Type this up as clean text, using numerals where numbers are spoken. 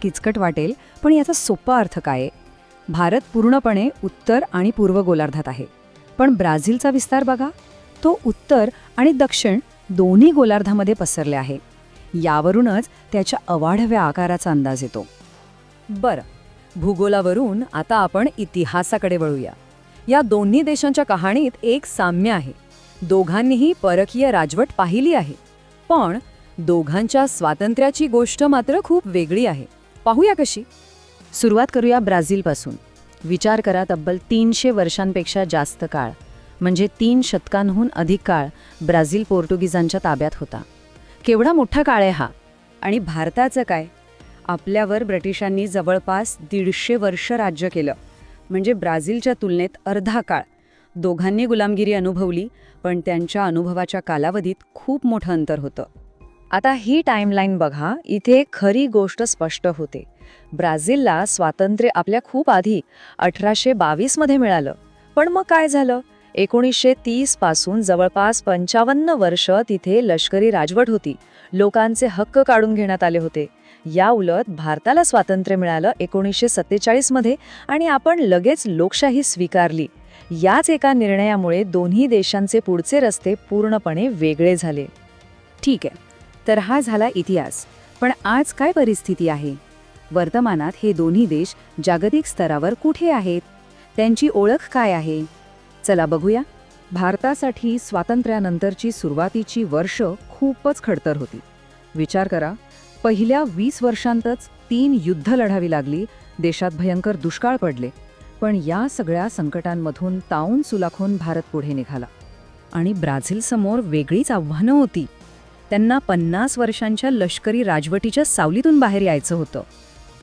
किचकट वाटेल, पण याचा सोपा अर्थ काय आहे? भारत पूर्णपणे उत्तर आणि पूर्व गोलार्धात आहे. पण ब्राझीलचा विस्तार बघा, तो उत्तर आणि दक्षिण दोन्ही गोलार्धामध्ये पसरले आहे. यावरूनच त्याच्या अवाढव्य आकाराचा अंदाज येतो. बरं, भूगोलावरून आता आपण इतिहासाकडे वळूया. या दोन्ही देशांच्या कहाणीत एक साम्य आहे. दोघांनीही परकीय राजवट पाहिली आहे, पण दोघांच्या स्वातंत्र्याची गोष्ट मात्र खूप वेगळी आहे. पाहूया कशी. सुरुवात करूया ब्राझीलपासून. विचार करा, तब्बल 300 वर्षांपेक्षा जास्त काळ, म्हणजे 3 शतकांहून अधिक काळ ब्राझील पोर्तुगीजांच्या ताब्यात होता. केवढा मोठा काळ आहे हा. आणि भारताचं काय? आपल्यावर ब्रिटिशांनी जवळपास 150 वर्ष राज्य केलं, म्हणजे ब्राझीलच्या तुलनेत अर्धा काळ. दोघांनी गुलामगिरी अनुभवली, पण त्यांच्या अनुभवाच्या कालावधीत खूप मोठं अंतर होतं. आता ही टाईमलाईन बघा, इथे खरी गोष्ट स्पष्ट होते. ब्राझीलला स्वातंत्र्य आपल्या खूप आधी 1822 मध्ये मिळालं. पण मग काय झालं? 1930 पासून जवळपास 55 वर्ष तिथे लष्करी राजवट होती. लोकांचे हक्क काढून घेण्यात आले होते. या उलट भारताला स्वातंत्र्य मिळालं 1947 मध्ये, आणि आपण लगेच लोकशाही स्वीकारली. याच एका निर्णयामुळे दोन्ही देशांचे पुढचे रस्ते पूर्णपणे वेगळे झाले. ठीक आहे, तर हा झाला इतिहास. पण आज काय परिस्थिती आहे? वर्तमानात हे दोन्ही देश जागतिक स्तरावर कुठे आहेत? त्यांची ओळख काय आहे? चला बघूया. भारतासाठी स्वातंत्र्यानंतरची सुरुवातीची वर्ष खूपच खडतर होती. विचार करा, पहिल्या 20 वर्षांतच 3 युद्ध लढावी लागली, देशात भयंकर दुष्काळ पडले. पण या सगळ्या संकटांमधून तावून सुलाखून भारत पुढे निघाला. आणि ब्राझीलसमोर वेगळीच आव्हानं होती. त्यांना 50 वर्षांच्या लष्करी राजवटीच्या सावलीतून बाहेर यायचं होतं.